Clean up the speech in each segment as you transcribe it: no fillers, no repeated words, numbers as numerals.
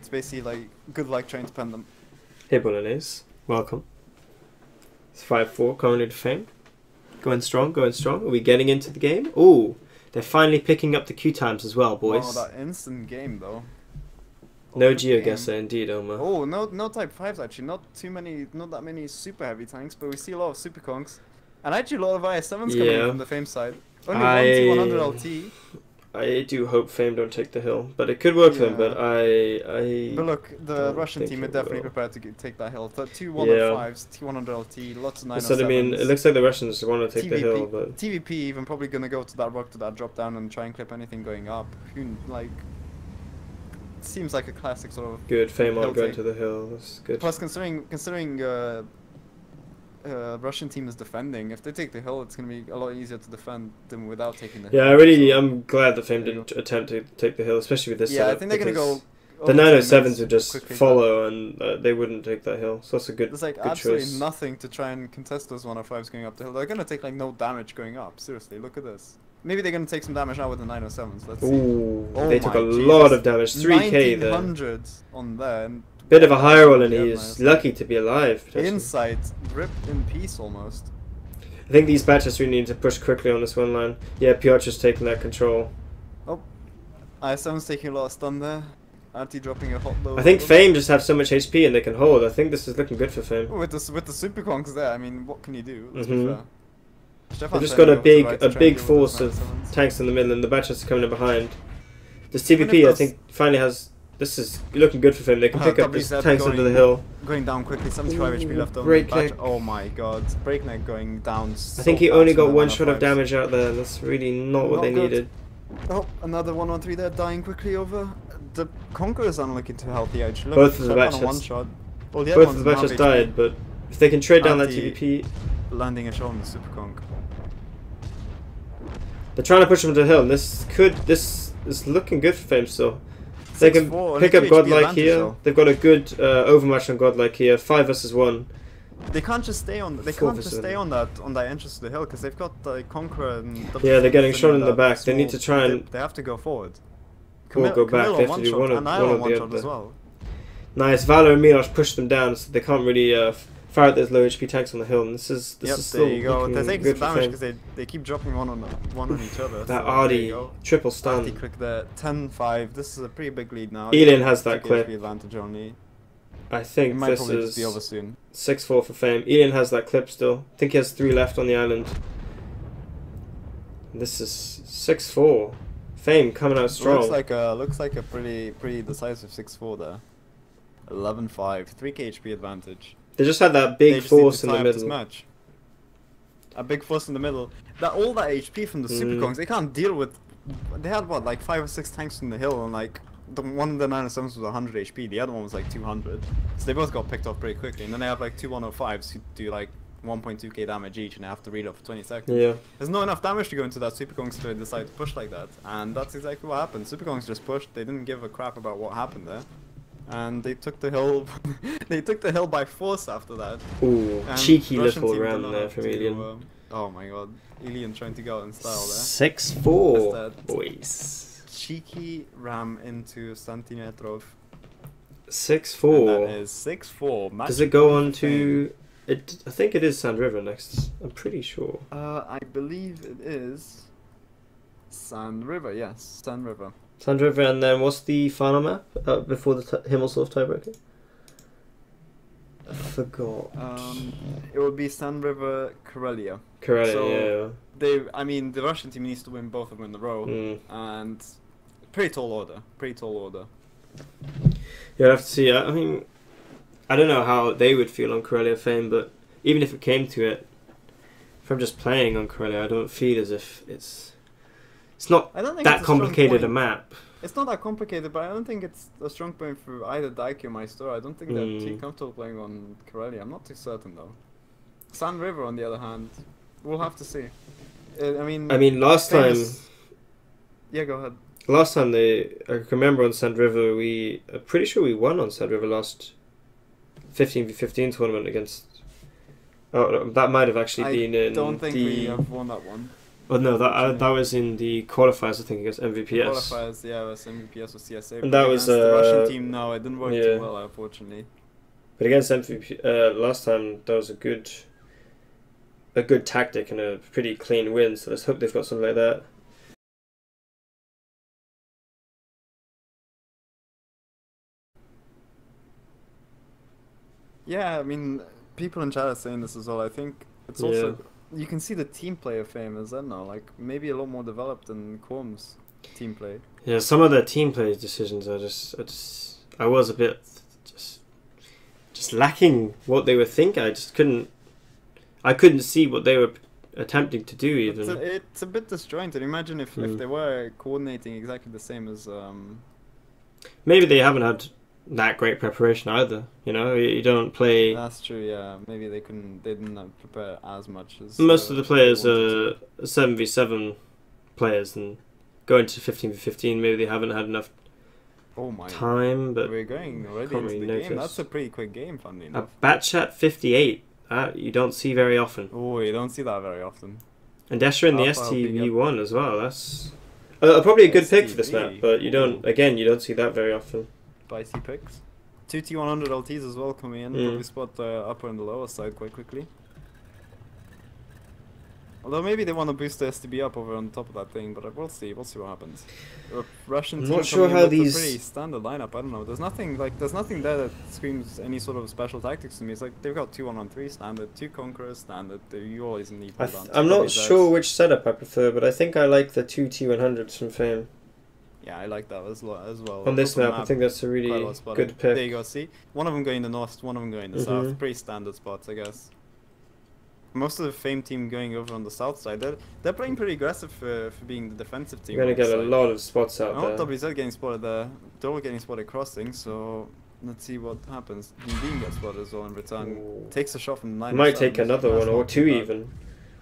It's basically like good luck trying to pen them. Hey Bolognese, welcome. It's 5-4, currently to Fame. Going strong, going strong. Are we getting into the game? Ooh, they're finally picking up the Q times as well, boys. Oh, that instant game though. No GeoGuessr indeed, Omar. Oh, no type 5s actually. Not that many super heavy tanks, but we see a lot of super conks. And actually a lot of IS7s coming in from the Fame side. Only one T100 LT. I do hope Fame don't take the hill, but it could work for them. But But look, the Russian team are definitely prepared to take that hill. Two 105s, T100 LT, lots of 907s. So I mean, it looks like the Russians want to take the hill, but TVP even probably gonna go to that rock to that drop down and try and clip anything going up. Seems like a classic sort of good Fame on going to the hill. That's good. Plus, considering Russian team is defending, if they take the hill, it's gonna be a lot easier to defend them without taking the hill. Yeah, I'm glad that Fame didn't attempt to take the hill, especially with this. Yeah, I think they're gonna go. The 907s would just follow, and they wouldn't take that hill. So that's a good. There's like absolutely nothing to try and contest those 105s going up the hill. They're gonna take like no damage going up. Seriously, look at this. Maybe they're gonna take some damage now with the 907s. Let's see. Ooh, they took a lot of damage. 3k there. 1900 on there. Bit of a high roll, and he's lucky to be alive. Inside, ripped in peace almost. I think these batches really need to push quickly on this one line. Yeah, Piotr's taking that control. Oh, IS7's taking a lot of stun there. Anti dropping a hot load. I think Fame just have so much HP and they can hold. I think this is looking good for Fame. With the super conks there, I mean, what can you do? Let's be fair. They've just got a big force of tanks in the middle, and the batches are coming in behind. This TVP, I think, finally has. This is looking good for Fame. They can pick up these tanks under the hill. Going down quickly, 75 HP left on Breakneck. Oh my god, Breakneck going down. I think he only got one shot of damage out there. That's really not what they needed. Oh, another 113 there, dying quickly over. The Conquerors aren't looking too healthy actually. Both of the batches. Well, both of the batches died, but if they can trade down that TVP, landing a shot on the super conk. They're trying to push him to the hill, and this is looking good for Fame still. They can pick up Godlike here. Though. They've got a good overmatch on Godlike here. 5 versus 1. They can't just stay on. They can't just stay on that entrance to the hill because they've got the Conqueror and. Yeah, they're getting shot in the back. They need to try and. They have to go forward. Or go back. They have to do one of the other. As well. Nice. Valor and Milosh push them down, so they can't really fire at those low HP tanks on the hill. And this is still there you go. They're taking some damage because they keep dropping one on each other. That Ardy triple stun. Ardy click there. 10-5. This is a pretty big lead now. Elin has that clip. Advantage only. I think it might this probably is just be over soon. 6-4 for Fame. Elin has that clip still. I think he has 3 left on the island. This is 6-4. Fame coming out strong. Looks like a pretty decisive 6-4 there. 11-5, 3k HP advantage. They just had that big force in the middle. Match. A big force in the middle. All that HP from the super conks, they can't deal with. They had what, like 5 or 6 tanks from the hill, and like one of the 907s was 100 HP, the other one was like 200. So they both got picked off pretty quickly, and then they have like 2 105s who do like 1.2k damage each, and they have to reload for 20 seconds. Yeah. There's not enough damage to go into that super conks to decide to push like that, and that's exactly what happened. Super conks just pushed. They didn't give a crap about what happened there. And they took the hill. They took the hill by force after that. Ooh, and cheeky little ram there from Alien. Oh my god, Alien trying to go out in style there. 6-4, boys. Cheeky ram into Santimetrov. 6-4. That is 6-4. Does it go on to? I think it is Sand River next. I'm pretty sure. I believe it is Sand River. Yes, Sand River. Sand River, and then what's the final map before the Himmelsdorf tiebreaker? I forgot. It would be Sand River, Karelia. Karelia, so yeah. I mean, the Russian team needs to win both of them in a row, and pretty tall order. Yeah, I have to see. I mean, I don't know how they would feel on Karelia Fame, but even if it came to it, if I'm just playing on Karelia, I don't feel as if it's not that complicated a map. It's not that complicated, but I don't think it's a strong point for either Daiki or my store. I don't think they're too comfortable playing on Karelia. I'm not too certain though. Sand River, on the other hand, we'll have to see. I mean, last time. Yeah, go ahead. Last time I remember on Sand River, I'm pretty sure we won on Sand River last 15v15 tournament against. Oh, that might have actually been in. I don't think we have won that one. Oh no, that was in the qualifiers, I think, against MVPS. The qualifiers, yeah, it was MVPS or CSA. And that was the Russian team. No, it didn't work yeah. too well, unfortunately. But against MVP last time, that was a good tactic and a pretty clean win. So let's hope they've got something like that. Yeah, I mean, people in chat are saying this as well. I think it's also you can see the team play of Fame as that now, like maybe a lot more developed than KOPM's team play. Yeah, some of their team play decisions are I was a bit just lacking what they were thinking. I couldn't see what they were attempting to do even. It's a bit disjointed. Imagine if they were coordinating exactly the same as maybe they haven't had that great preparation either. You know, you don't play. That's true. Yeah, maybe they didn't prepare as much as most of the players are 7v7 players, and going to 15v15, maybe they haven't had enough time. But we're going already into the game. That's a pretty quick game, funnily enough. A batch at 58. You don't see very often. Oh, you don't see that very often. And Desher in the STV1 as well. That's probably a good pick for this map, but you don't see that very often. Spicy picks. 2 T100 LTs as well coming in. Probably spot the upper and the lower side quite quickly. Although maybe they want to boost the STB up over on top of that thing, but we'll see. We'll see what happens. Russian team not sure how these. A pretty standard lineup. I don't know. There's nothing there that screams any sort of special tactics to me. It's like they've got 2 1-on-3 standard, 2 conquerors standard. You always need. I'm not sure which setup I prefer, but I think I like the 2 T100s from Fame. Yeah, I like that as well. On this map, I think that's a really good pick. There you go. See, one of them going the north, one of them going the south. Pretty standard spots, I guess. Most of the Fame team going over on the south side. They're playing pretty aggressive for being the defensive team. You're gonna get a lot of spots out there. WZ getting spotted there. They're all getting spotted crossing. So let's see what happens. Dean gets spotted as well in return. Ooh. Takes a shot from the 9. Might take another one or 2 even.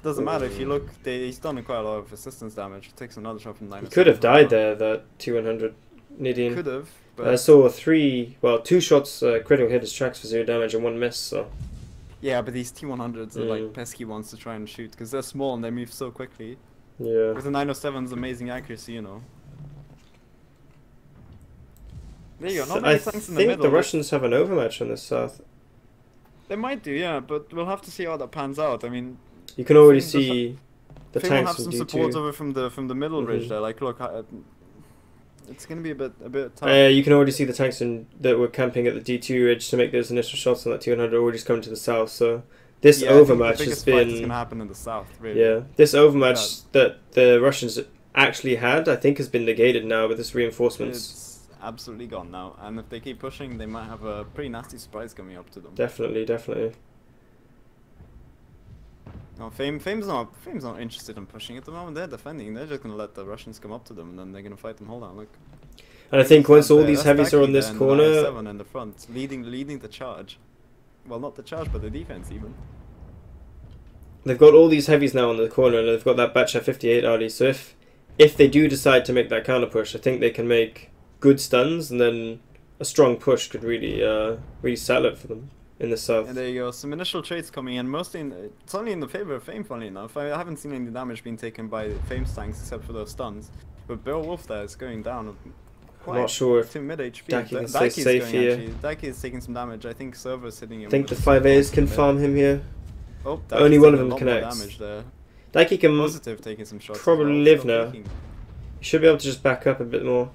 Doesn't matter if you look. He's done quite a lot of assistance damage. Takes another shot from 9. He could have died there. That 200 Nidian. Could have. But I saw 2 shots critical hit his tracks for 0 damage and 1 miss. So. Yeah, but these T100s are like pesky ones to try and shoot because they're small and they move so quickly. Yeah. With the 907's amazing accuracy, you know. There you go. Not many tanks in the middle. I think the Russians have an overmatch on this south. They might do, yeah, but we'll have to see how that pans out. I mean, you can already see the tanks will have some support over from the middle ridge there. Like, look, it's gonna be a bit tough. You can already see the tanks that were camping at the D2 ridge to make those initial shots on that 200 already coming to the south. So this overmatch has been. It's gonna happen in the south, really. Yeah, this overmatch that the Russians actually had, I think, has been negated now with this reinforcements. It's absolutely gone now, and if they keep pushing, they might have a pretty nasty surprise coming up to them. Definitely. No, Fame's not interested in pushing at the moment. They're defending. They're just gonna let the Russians come up to them, and then they're gonna fight them. Hold on, look. And I think once all these heavies are on this corner, 7 in the front, leading the charge. Well, not the charge, but the defense even. They've got all these heavies now on the corner, and they've got that batch at 58 RD. So if they do decide to make that counter push, I think they can make good stuns, and then a strong push could really settle it for them in the south. And there you go. Some initial trades coming in, mostly it's only in the favor of Fame, funnily enough. I haven't seen any damage being taken by Fame's tanks except for those stuns. But Beowulf there is going down. I'm not sure if mid HP. Daki can stay safe here. Daki is taking some damage. I think Server's hitting him. I think the 5As can farm him here. Oh, only one of them connects. Damage there. Daki can taking some shots probably live now. He should be able to just back up a bit more.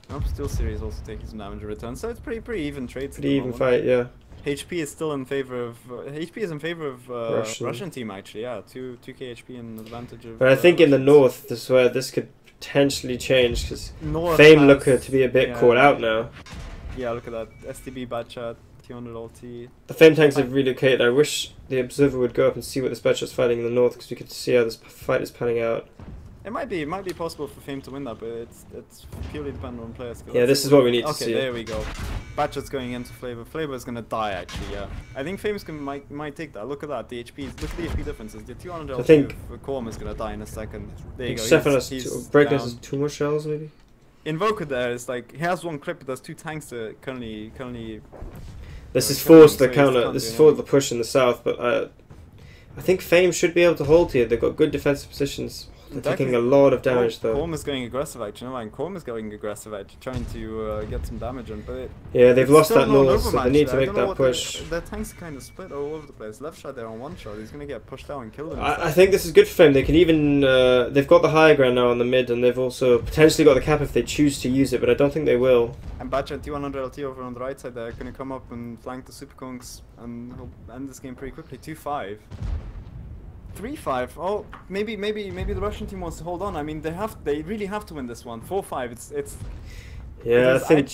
Oh, Steel Series also taking some damage in return. So it's pretty even trades. Pretty even fight, yeah. HP is still in favor of Russian team actually. Yeah, 2k HP in advantage of. But I think in the north, this is where this could potentially change because Fame look to be a bit caught out now. Yeah, look at that STB bad chat. 200 LT. The Fame tanks have relocated. I wish the observer would go up and see what this batch is fighting in the north because we could see how this fight is panning out. It might be possible for Fame to win that, but it's purely dependent on player skill. Yeah, this is what we need to see. Okay, there we go. Batchet's going into Flavor. Flavor is gonna die actually. Yeah, I think Fame's might take that. Look at that. The HPs. Look at the HP differences. The 200 LT for KOPM is gonna die in a second. There you go. Stefan has Breakness has 2 more shells maybe. Invoker there is like he has 1 clip, but there's 2 tanks that currently. This is forced the counter. This is for the push in the south, but I think Fame should be able to hold here. They've got good defensive positions. They're taking a lot of damage though. KOPM is going aggressive actually. No mind, KOPM is going aggressive actually, trying to get some damage in. But yeah, they've lost that north, so they need to make that push. Their tanks are kind of split all over the place. Left shot there on one shot, he's gonna get pushed out and killed him. I think this is good for them. They can even they've got the higher ground now on the mid, and they've also potentially got the cap if they choose to use it, but I don't think they will. And Batcha at T100 LT over on the right side, they're gonna come up and flank the Super Kongs, and he'll end this game pretty quickly. 2-5. 3-5. Oh, maybe the Russian team wants to hold on. I mean, they really have to win this one. 4-5. It's. Yeah, I think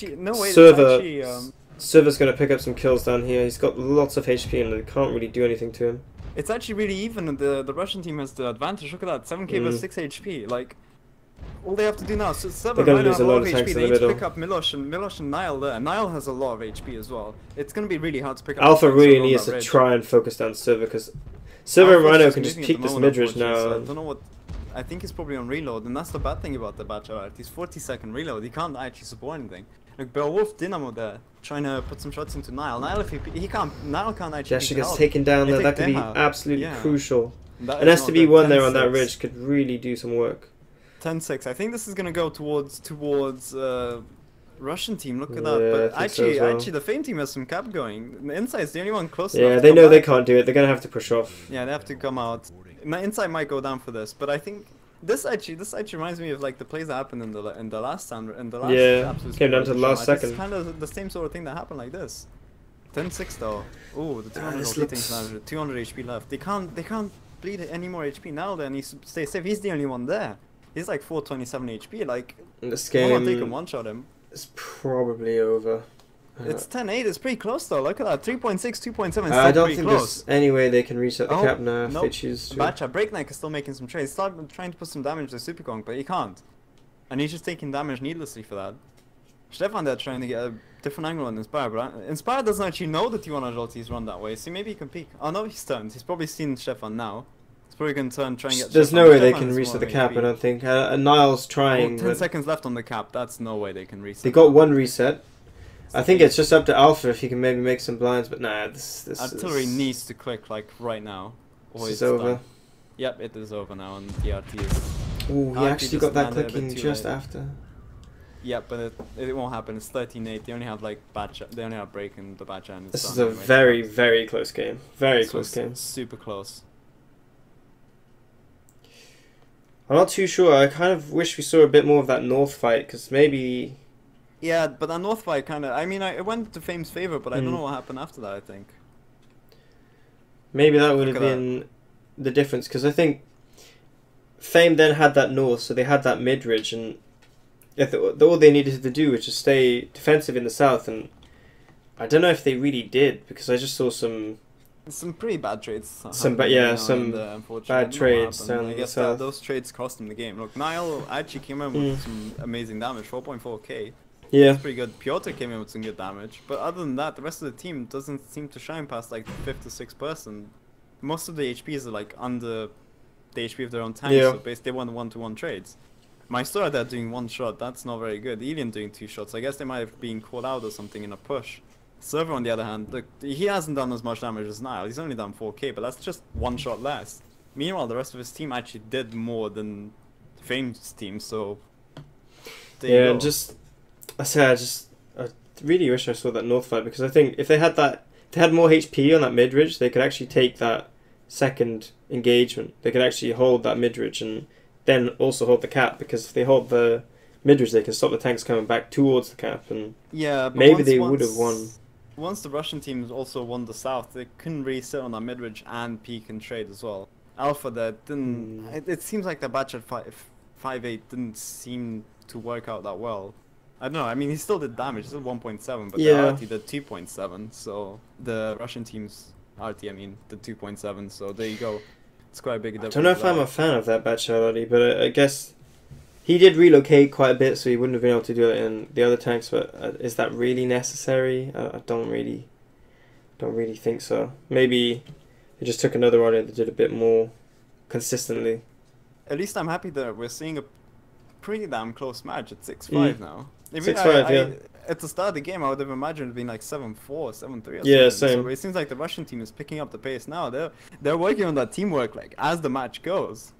Server's gonna pick up some kills down here. He's got lots of HP and they can't really do anything to him. It's actually really even, and the Russian team has the advantage. Look at that, 7k versus 6 HP. Like, all they have to do now. So Server they're gonna lose a lot of tanks HP. in the They need middle. to pick up Milosh and Nile there. Nile has a lot of HP as well. It's gonna be really hard to pick up. Alpha really needs to try and focus down Server because Server and Rhino can just peek this mid-range now. So I don't know what. I think he's probably on reload, and that's the bad thing about the Batcha. He's 40-second reload. He can't actually support anything. Like Beowulf Dynamo there, trying to put some shots into Nile. Nile, if he can't, Nile can't actually. Jasha gets taken down there. That could be absolutely crucial. An STB one there on that ridge could really do some work. 10-6. I think this is gonna go towards Russian team. Look at that. But actually, the Fame team has some cap going. The Inside's the only one close enough. Yeah, they know they can't do it. They're gonna have to push off. Yeah, they have to come out. Inside might go down for this, but I think this actually reminds me of like the plays that happened in the last yeah, came down to the last second. It's kind of the same sort of thing that happened like this. 10-6 though. Oh, the 200 looks... 200 HP left. They can't bleed any more HP now. Then he stays safe. He's the only one there. He's like 427 HP. Like, this game, they can one shot him. It's probably over. It's 10-8. It's pretty close though. Look at that. 3.6, 2.7. I don't think there's any way they can reset the cap now if they choose to. Batcha Breakneck is still making some trades. He's trying to put some damage to Super Kong, but he can't. And he's just taking damage needlessly for that. Stefan there trying to get a different angle on Inspire, but Inspire doesn't actually know that T100 ultis run that way, so maybe he can peek. Oh no, he's turned. He's probably seen Stefan now. He's probably going to turn, try and get. There's no way they can reset the cap, I don't think. Niall's trying. 10 seconds left on the cap. That's no way they can reset. They got one reset. I think it's just up to Alpha if he can maybe make some blinds, but nah, this artillery needs to click like right now. Or it's over. Done. Yep, it is over now, and the RT is. Oh, he actually got that clicking just after. Yep, but it won't happen. It's 13-8. They only have like they only have break in the Batcha, and this is a very close game. Very close game. Super close. I'm not too sure. I kind of wish we saw a bit more of that North fight, because maybe. Yeah, but that North fight kind of... I mean, it went to Fame's favor, but I don't know what happened after that, I think. Maybe that would have been the difference, because I think Fame then had that North, so they had that mid-ridge, and all they needed to do was just stay defensive in the South, and I don't know if they really did, because I just saw some pretty bad trades. Some bad trades down the South. Those trades cost them the game. Look, Niall actually came in with some amazing damage, 4.4k. Yeah. That's pretty good. Piotr came in with some good damage. But other than that, the rest of the team doesn't seem to shine past like the 5th or 6th person. Most of the HPs are like under the HP of their own tanks, so basically they won 1-to-1 trades. My Sora there doing one shot, that's not very good. Elian doing 2 shots, I guess they might have been caught out or something in a push. Server on the other hand, look, he hasn't done as much damage as Niall. He's only done 4k, but that's just 1 shot less. Meanwhile, the rest of his team actually did more than Fame's team, so... Yeah, and I really wish I saw that North fight, because I think if they had more HP on that mid-ridge, they could actually take that second engagement. They could actually hold that mid-ridge and then also hold the cap, because if they hold the mid-ridge, they can stop the tanks coming back towards the cap, and yeah, but maybe they would have won. Once the Russian teams also won the South, they couldn't really sit on that mid-ridge and peak and trade as well. Alpha there didn't... It seems like the batch at 5.8 didn't seem to work out that well. I don't know, I mean, he still did damage, he still 1.7, but the RT did 2.7, so the Russian team's RT, I mean, did 2.7, so there you go. It's quite a big difference. I don't know if I'm a fan of that batch RT, but I guess he did relocate quite a bit, so he wouldn't have been able to do it in the other tanks, but is that really necessary? I don't really think so. Maybe they just took another order that did a bit more consistently. At least I'm happy that we're seeing a pretty damn close match at 6-5 now. 6-5, yeah. At the start of the game, I would have imagined it being like 7-4, 7-3 or yeah, something. same. So it seems like the Russian team is picking up the pace now. They're working on that teamwork like as the match goes.